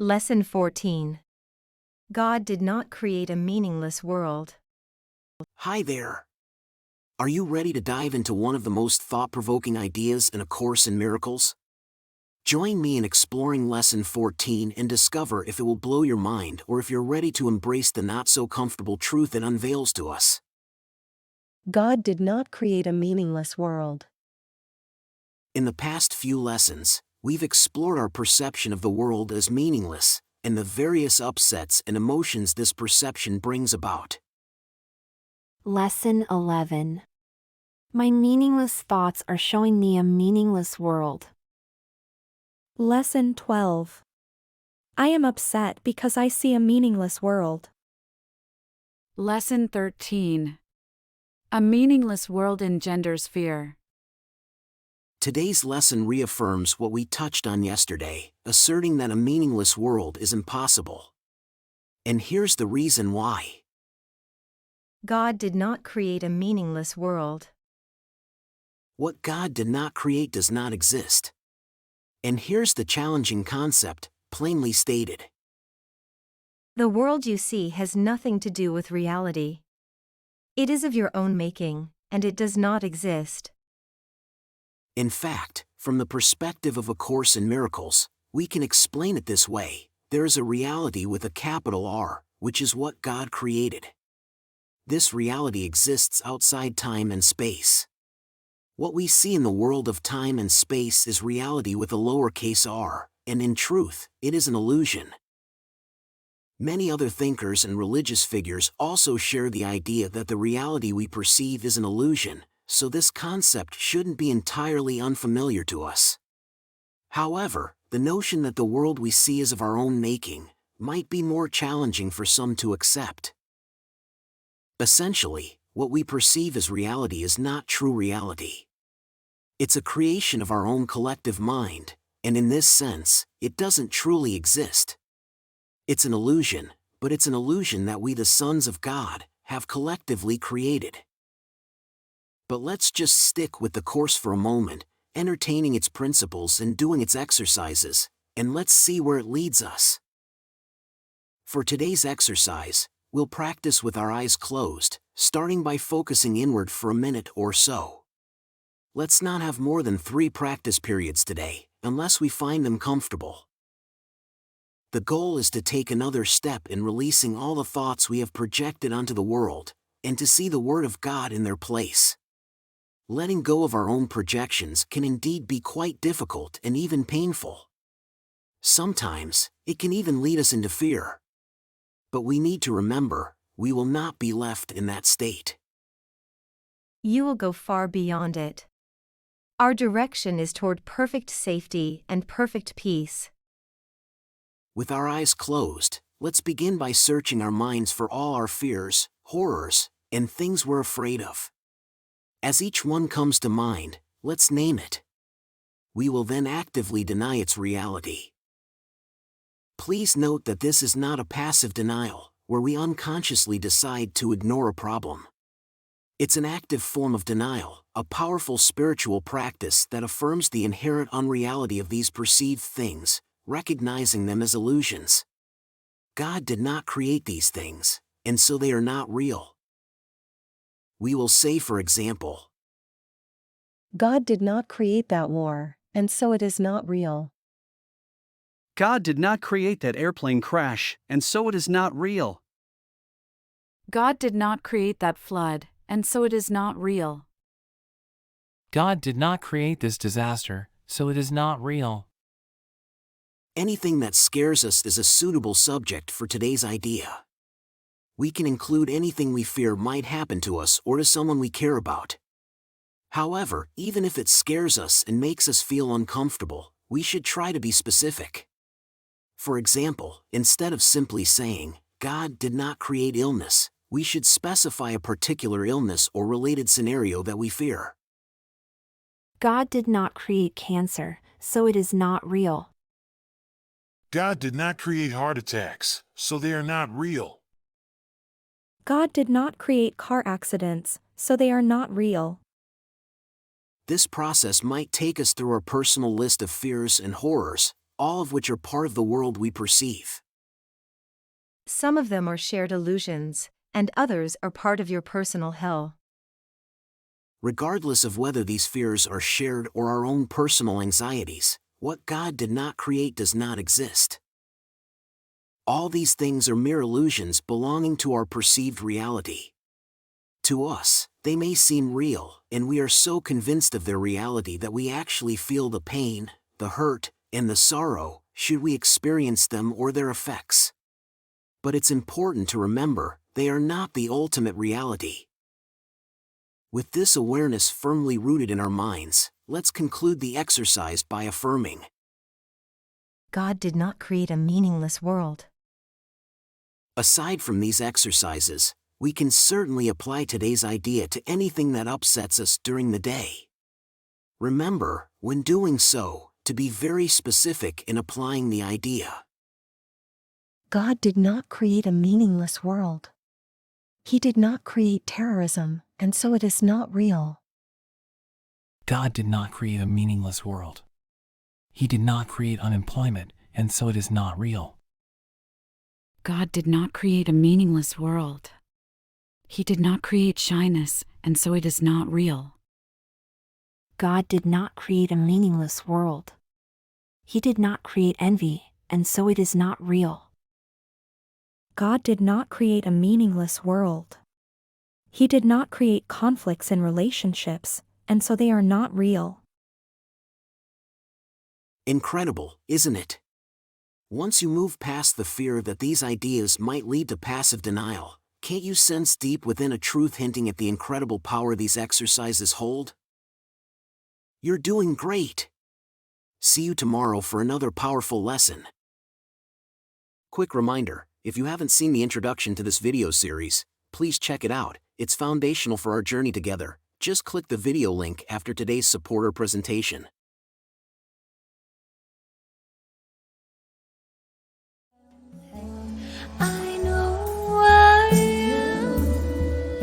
Lesson 14. God did not create a meaningless world. Hi there. Are you ready to dive into one of the most thought-provoking ideas in A Course in Miracles? Join me in exploring Lesson 14 and discover if it will blow your mind or if you're ready to embrace the not-so-comfortable truth it unveils to us. God did not create a meaningless world. In the past few lessons, we've explored our perception of the world as meaningless, and the various upsets and emotions this perception brings about. Lesson 11. My meaningless thoughts are showing me a meaningless world. Lesson 12. I am upset because I see a meaningless world. Lesson 13. A meaningless world engenders fear. Today's lesson reaffirms what we touched on yesterday, asserting that a meaningless world is impossible. And here's the reason why. God did not create a meaningless world. What God did not create does not exist. And here's the challenging concept, plainly stated. The world you see has nothing to do with reality. It is of your own making, and it does not exist. In fact, from the perspective of A Course in Miracles, we can explain it this way: there is a reality with a capital R, which is what God created. This reality exists outside time and space. What we see in the world of time and space is reality with a lowercase r, and in truth, it is an illusion. Many other thinkers and religious figures also share the idea that the reality we perceive is an illusion, so this concept shouldn't be entirely unfamiliar to us. However, the notion that the world we see is of our own making might be more challenging for some to accept. Essentially, what we perceive as reality is not true reality. It's a creation of our own collective mind, and in this sense, it doesn't truly exist. It's an illusion, but it's an illusion that we, the sons of God, have collectively created. But let's just stick with the Course for a moment, entertaining its principles and doing its exercises, and let's see where it leads us. For today's exercise, we'll practice with our eyes closed, starting by focusing inward for a minute or so. Let's not have more than 3 practice periods today, unless we find them comfortable. The goal is to take another step in releasing all the thoughts we have projected onto the world, and to see the Word of God in their place. Letting go of our own projections can indeed be quite difficult and even painful. Sometimes, it can even lead us into fear. But we need to remember, we will not be left in that state. You will go far beyond it. Our direction is toward perfect safety and perfect peace. With our eyes closed, let's begin by searching our minds for all our fears, horrors, and things we're afraid of. As each one comes to mind, let's name it. We will then actively deny its reality. Please note that this is not a passive denial, where we unconsciously decide to ignore a problem. It's an active form of denial, a powerful spiritual practice that affirms the inherent unreality of these perceived things, recognizing them as illusions. God did not create these things, and so they are not real. We will say, for example, God did not create that war, and so it is not real. God did not create that airplane crash, and so it is not real. God did not create that flood, and so it is not real. God did not create this disaster, so it is not real. anything that scares us is a suitable subject for today's idea. We can include anything we fear might happen to us or to someone we care about. However, even if it scares us and makes us feel uncomfortable, we should try to be specific. For example, instead of simply saying, "God did not create illness," we should specify a particular illness or related scenario that we fear. God did not create cancer, so it is not real. God did not create heart attacks, so they are not real. God did not create car accidents, so they are not real. This process might take us through our personal list of fears and horrors, all of which are part of the world we perceive. Some of them are shared illusions, and others are part of your personal hell. Regardless of whether these fears are shared or our own personal anxieties, what God did not create does not exist. All these things are mere illusions belonging to our perceived reality. To us, they may seem real, and we are so convinced of their reality that we actually feel the pain, the hurt, and the sorrow, should we experience them or their effects. But it's important to remember, they are not the ultimate reality. With this awareness firmly rooted in our minds, let's conclude the exercise by affirming: God did not create a meaningless world. Aside from these exercises, we can certainly apply today's idea to anything that upsets us during the day. Remember, when doing so, to be very specific in applying the idea. God did not create a meaningless world. He did not create terrorism, and so it is not real. God did not create a meaningless world. He did not create unemployment, and so it is not real. God did not create a meaningless world. He did not create shyness, and so it is not real. God did not create a meaningless world. He did not create envy, and so it is not real. God did not create a meaningless world. He did not create conflicts in relationships, and so they are not real. Incredible, isn't it? Once you move past the fear that these ideas might lead to passive denial, can't you sense deep within a truth hinting at the incredible power these exercises hold? You're doing great! See you tomorrow for another powerful lesson. Quick reminder, if you haven't seen the introduction to this video series, please check it out. It's foundational for our journey together. Just click the video link after today's supporter presentation. I know I am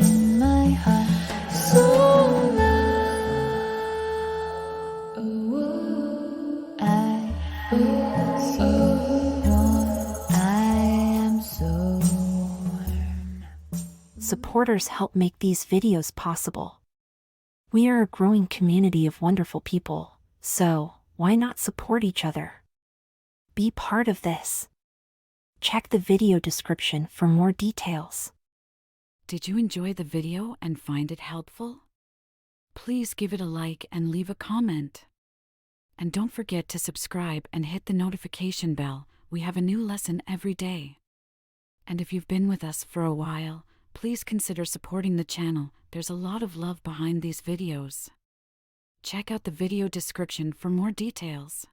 in my heart so loud. Oh, I feel so warm. I am so warm. Supporters help make these videos possible. We are a growing community of wonderful people, so why not support each other? Be part of this. Check the video description for more details. Did you enjoy the video and find it helpful? Please give it a like and leave a comment. And don't forget to subscribe and hit the notification bell. We have a new lesson every day. And if you've been with us for a while, please consider supporting the channel. There's a lot of love behind these videos. Check out the video description for more details.